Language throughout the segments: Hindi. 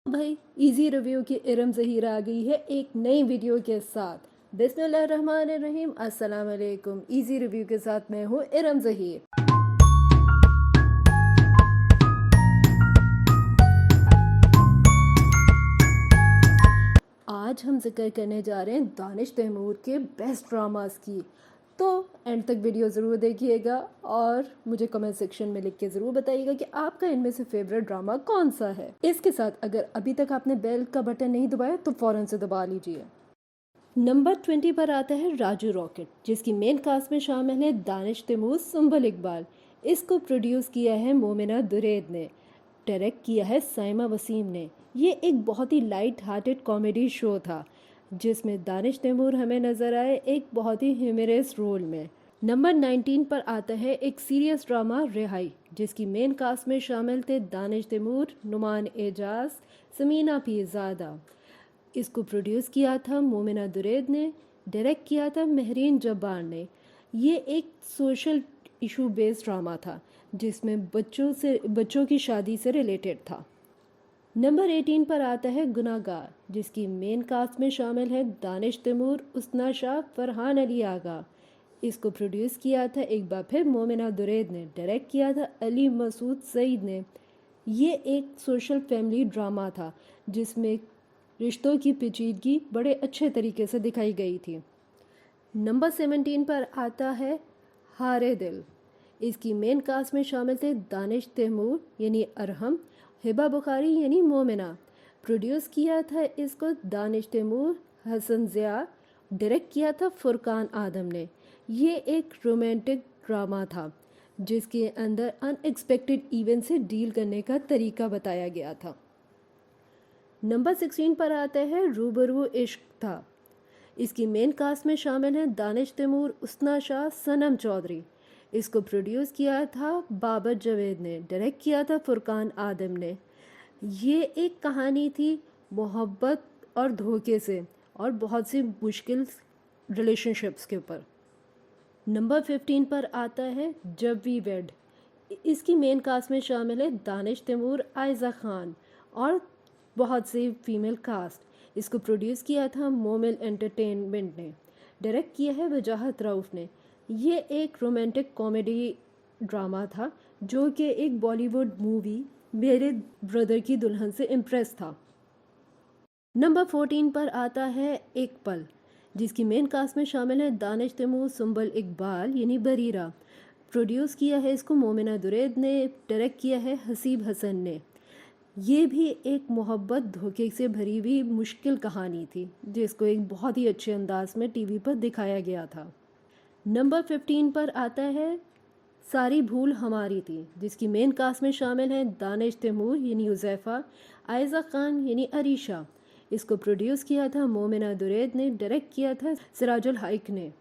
भाई इजी रिव्यू की इरम ज़हीर आ गई है एक नई वीडियो के साथ। बिस्मिल्लाहिर्रहमानिर्रहीम, अस्सलाम वालेकुम। इजी रिव्यू के साथ मैं हूँ इरम ज़हीर। आज हम जिक्र करने जा रहे हैं दानिश तैमूर के बेस्ट ड्रामास की। तो एंड तक वीडियो ज़रूर देखिएगा और मुझे कमेंट सेक्शन में लिख के ज़रूर बताइएगा कि आपका इनमें से फेवरेट ड्रामा कौन सा है। इसके साथ अगर अभी तक आपने बेल का बटन नहीं दबाया तो फ़ौरन से दबा लीजिए। नंबर 20 पर आता है राजू रॉकेट, जिसकी मेन कास्ट में शामिल है दानिश तैमूर, सुंबल इकबाल। इसको प्रोड्यूस किया है मोमिना दुरैद ने, डायरेक्ट किया है साइमा वसीम ने। ये एक बहुत ही लाइट हार्टेड कॉमेडी शो था जिसमें दानिश तैमूर हमें नज़र आए एक बहुत ही ह्यूमरस रोल में। नंबर 19 पर आता है एक सीरियस ड्रामा रिहाई, जिसकी मेन कास्ट में शामिल थे दानिश तैमूर, नुमान एजाज, समीना पीरज़ादा। इसको प्रोड्यूस किया था मोमिना दुरैद ने, डायरेक्ट किया था महरीन जब्बार ने। ये एक सोशल इशू बेस्ड ड्रामा था जिसमें बच्चों की शादी से रिलेटेड था। नंबर 18 पर आता है गुनाहगार, जिसकी मेन कास्ट में शामिल है दानिश तैमूर, उसना शाह, फरहान अली आगा। इसको प्रोड्यूस किया था एक बार फिर मोमिना दुरैद ने, डायरेक्ट किया था अली मसूद सईद ने। ये एक सोशल फैमिली ड्रामा था जिसमें रिश्तों की पेचीदगी बड़े अच्छे तरीके से दिखाई गई थी। नंबर 17 पर आता है हारे दिल। इसकी मेन कास्ट में शामिल थे दानिश तैमूर यानी अरहम, हिबा बुखारी यानी मोमिना। प्रोड्यूस किया था इसको दानिश तैमूर, हसन ज़िया, डायरेक्ट किया था फुरकान आदम ने। ये एक रोमांटिक ड्रामा था जिसके अंदर अनएक्सपेक्टेड इवेंट से डील करने का तरीका बताया गया था। नंबर 16 पर आता है रूबरू इश्क था। इसकी मेन कास्ट में शामिल हैं दानिश तैमूर, उसना शाह, सनम चौधरी। इसको प्रोड्यूस किया था बाबर जावेद ने, डायरेक्ट किया था फुरकान आदम ने। ये एक कहानी थी मोहब्बत और धोखे से और बहुत सी मुश्किल रिलेशनशिप्स के ऊपर। नंबर 15 पर आता है जब वी वेड। इसकी मेन कास्ट में शामिल है दानिश तैमूर, आयज़ा खान और बहुत सी फीमेल कास्ट। इसको प्रोड्यूस किया था मोमिल एंटरटेनमेंट ने, डायरेक्ट किया है वजाहत रऊफ़ ने। ये एक रोमांटिक कॉमेडी ड्रामा था जो कि एक बॉलीवुड मूवी मेरे ब्रदर की दुल्हन से इम्प्रेस था। नंबर 14 पर आता है एक पल, जिसकी मेन कास्ट में शामिल है दानिश तैमूर, सुंबल इकबाल यानी बरीरा। प्रोड्यूस किया है इसको मोमिना दुरैद ने, डायरेक्ट किया है हसीब हसन ने। ये भी एक मोहब्बत धोखे से भरी हुई मुश्किल कहानी थी जिसको एक बहुत ही अच्छे अंदाज में टीवी पर दिखाया गया था। नंबर 15 पर आता है सारी भूल हमारी थी, जिसकी मेन कास्ट में शामिल हैं दानिश तैमूर यानी हुज़ैफ़ा, आयज़ा खान यानी अरीशा। इसको प्रोड्यूस किया था मोमिना दुरैद ने, डायरेक्ट किया था सिराजुल हाइक ने।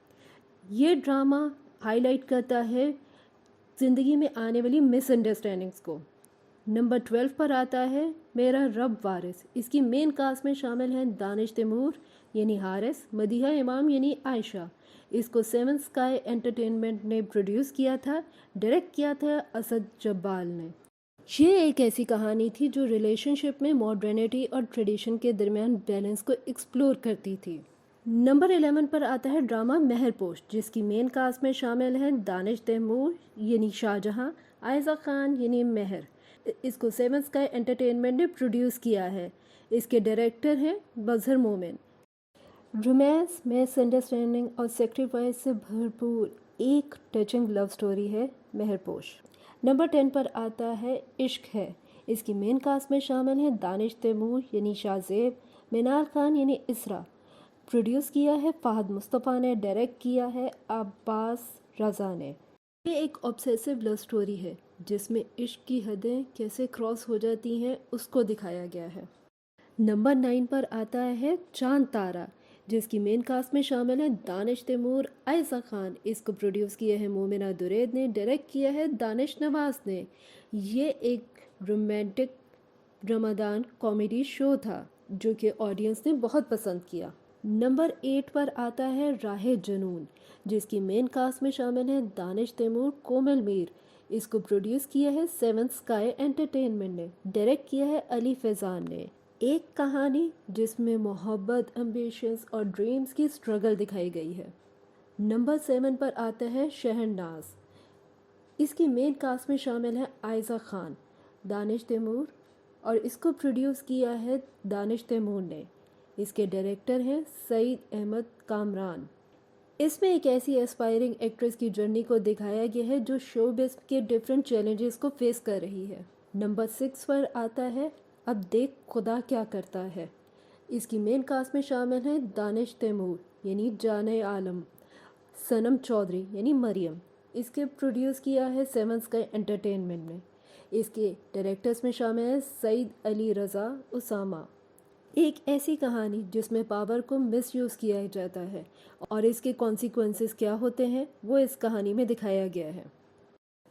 ये ड्रामा हाईलाइट करता है ज़िंदगी में आने वाली मिसअंडरस्टैंडिंग्स को। नंबर 12 पर आता है मेरा रब वारिस। इसकी मेन कास्ट में शामिल हैं दानिश तैमूर यानी हारिस, मदीहा इमाम यानी आयशा। इसको सेवन स्काई एंटरटेनमेंट ने प्रोड्यूस किया था, डायरेक्ट किया था असद जब्बाल ने। ये एक ऐसी कहानी थी जो रिलेशनशिप में मॉडर्निटी और ट्रेडिशन के दरमियान बैलेंस को एक्सप्लोर करती थी। नंबर 11 पर आता है ड्रामा महरपोश, जिसकी मेन कास्ट में शामिल हैं दानिश तैमूर यानी शाहजहां, आयज़ा खान यानी महर। इसको सेवन स्काई एंटरटेनमेंट ने प्रोड्यूस किया है। इसके डायरेक्टर हैं मजहर मोमिन। रोमांस, मिसअंडरस्टैंडिंग और सेक्रीफाइस से भरपूर एक टचिंग लव स्टोरी है महरपोश। नंबर 10 पर आता है इश्क है। इसकी मेन कास्ट में शामिल हैं दानिश तैमूर यानी शाहजेब, मिनार खान यानी इसरा। प्रोड्यूस किया है फ़हद मुस्तफ़ा ने, डायरेक्ट किया है अब्बास रज़ा ने। ये एक ऑब्सेसिव लव स्टोरी है जिसमें इश्क की हदें कैसे क्रॉस हो जाती हैं उसको दिखाया गया है। नंबर 9 पर आता है चांद तारा, जिसकी मेन कास्ट में शामिल है दानिश तैमूर, आयज़ा खान। इसको प्रोड्यूस किया है मोमिना दुरैद ने, डायरेक्ट किया है दानिश नवाज ने। ये एक रोमांटिक रमदान कॉमेडी शो था जो कि ऑडियंस ने बहुत पसंद किया। नंबर 8 पर आता है राहे जुनून, जिसकी मेन कास्ट में शामिल हैं दानिश तैमूर, कोमल मीर। इसको प्रोड्यूस किया है सेवन स्काई एंटरटेनमेंट ने, डायरेक्ट किया है अली फैज़ान ने। एक कहानी जिसमें मोहब्बत, एम्बिशंस और ड्रीम्स की स्ट्रगल दिखाई गई है। नंबर 7 पर आता है शहनाज। इसकी मेन कास्ट में शामिल है आयज़ा खान, दानिश तैमूर और इसको प्रोड्यूस किया है दानिश तैमूर ने। इसके डायरेक्टर हैं सईद अहमद कामरान। इसमें एक ऐसी एस्पायरिंग एक्ट्रेस की जर्नी को दिखाया गया है जो शोबिज़ के डिफरेंट चैलेंजेस को फेस कर रही है। नंबर 6 पर आता है अब देख खुदा क्या करता है। इसकी मेन कास्ट में शामिल हैं दानिश तैमूर यानी जाने आलम, सनम चौधरी यानी मरियम। इसके प्रोड्यूस किया है सेवन स्काई एंटरटेनमेंट ने। इसके डायरेक्टर्स में शामिल हैं सईद अली रज़ा उसामा। एक ऐसी कहानी जिसमें पावर को मिसयूज़ किया जाता है और इसके कॉन्सिक्वेंसेस क्या होते हैं वो इस कहानी में दिखाया गया है।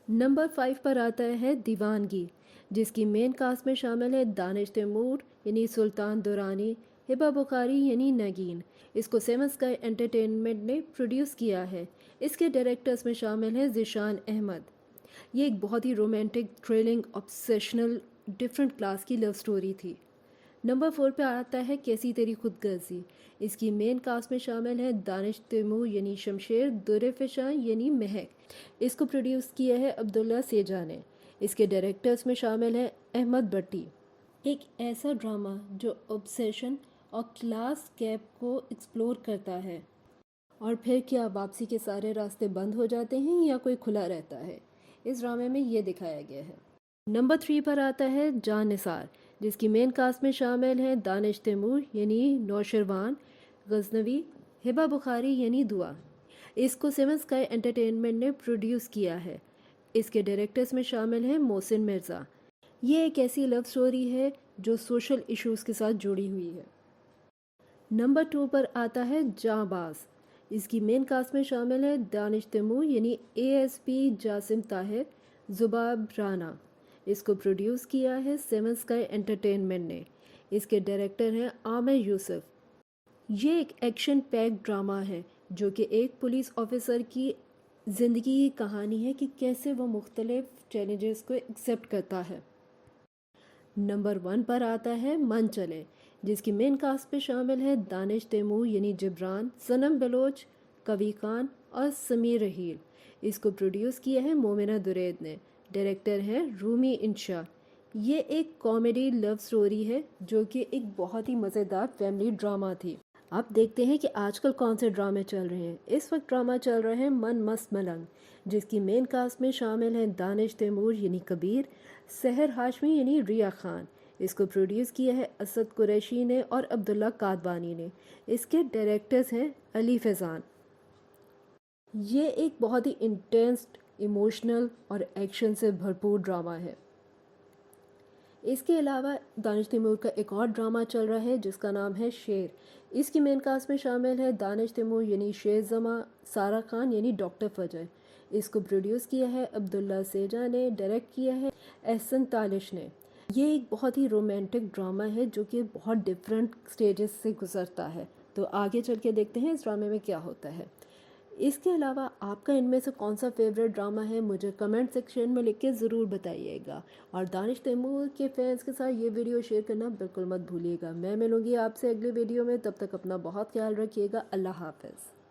नंबर 5 पर आता है दीवानगी, जिसकी मेन कास्ट में शामिल है दानिश तैमूर यानी सुल्तान दुरानी, हिबा बुखारी यानी नगीन। इसको सेवन स्काई एंटरटेनमेंट ने प्रोड्यूस किया है। इसके डायरेक्टर्स में शामिल हैं ज़िशान अहमद। ये एक बहुत ही romantic, thrilling, obsessional, different class की लव स्टोरी थी। नंबर 4 पे आता है कैसी तेरी खुदगर्जी। इसकी मेन कास्ट में शामिल है दानिश तैमूर यानी शमशेर, दुर्रफिशां यानी महक। इसको प्रोड्यूस किया है अब्दुल्ला सेजा ने। इसके डायरेक्टर्स में शामिल हैं अहमद भट्टी। एक ऐसा ड्रामा जो ऑब्सेशन और क्लास गैप को एक्सप्लोर करता है। और फिर क्या वापसी के सारे रास्ते बंद हो जाते हैं या कोई खुला रहता है, इस ड्रामे में ये दिखाया गया है। नंबर 3 पर आता है जान निसार, जिसकी मेन कास्ट में शामिल हैं दानिश तैमूर यानी नौशरवान गजनवी, हिबा बुखारी यानी दुआ। इसको सेवन स्काई एंटरटेनमेंट ने प्रोड्यूस किया है। इसके डायरेक्टर्स में शामिल हैं मोहसिन मिर्ज़ा। ये एक ऐसी लव स्टोरी है जो सोशल इश्यूज़ के साथ जुड़ी हुई है। नंबर 2 पर आता है जांबाज। इसकी मेन कास्ट में शामिल है दानिश तैमूर यानी एएसपी जासिम ताहिर, जुबाब राना। इसको प्रोड्यूस किया है सेवन स्काई एंटरटेनमेंट ने। इसके डायरेक्टर हैं आमिर यूसुफ। ये एक एक्शन पैक ड्रामा है जो कि एक पुलिस ऑफिसर की ज़िंदगी की कहानी है कि कैसे वो मुख्तलिफ चैलेंजेस को एक्सेप्ट करता है। नंबर 1 पर आता है मन चले, जिसकी मेन कास्ट पे शामिल है दानिश तैमूर यानी जिब्रान, सनम बलोच, कवी खान और समीर रहील। इसको प्रोड्यूस किया है मोमिना दुरैद ने। डायरेक्टर है रूमी इंशा। ये एक कॉमेडी लव स्टोरी है जो कि एक बहुत ही मज़ेदार फैमिली ड्रामा थी। अब देखते हैं कि आजकल कौन से ड्रामे चल रहे हैं। इस वक्त ड्रामा चल रहे हैं मन मस्त मलंग, जिसकी मेन कास्ट में शामिल हैं दानिश तैमूर यानी कबीर, सहर हाशमी यानी रिया खान। इसको प्रोड्यूस किया है असद कुरैशी ने और अब्दुल्ला कादबानी ने। इसके डायरेक्टर्स हैं अली फैज़ान। ये एक बहुत ही इंटेंस, इमोशनल और एक्शन से भरपूर ड्रामा है। इसके अलावा दानिश तैमूर का एक और ड्रामा चल रहा है जिसका नाम है शेर। इसकी मेन कास्ट में शामिल है दानिश तैमूर यानी शेर जमा, सारा खान यानी डॉक्टर फजर। इसको प्रोड्यूस किया है अब्दुल्ला सेजा ने, डायरेक्ट किया है एहसन तालिश ने। ये एक बहुत ही रोमांटिक ड्रामा है जो कि बहुत डिफरेंट स्टेजेस से गुजरता है। तो आगे चल के देखते हैं इस ड्रामे में क्या होता है। इसके अलावा आपका इनमें से कौन सा फेवरेट ड्रामा है मुझे कमेंट सेक्शन में लिख के ज़रूर बताइएगा। और दानिश तैमूर के फैंस के साथ ये वीडियो शेयर करना बिल्कुल मत भूलिएगा। मैं मिलूँगी आपसे अगले वीडियो में, तब तक अपना बहुत ख्याल रखिएगा। अल्लाह हाफ़िज़।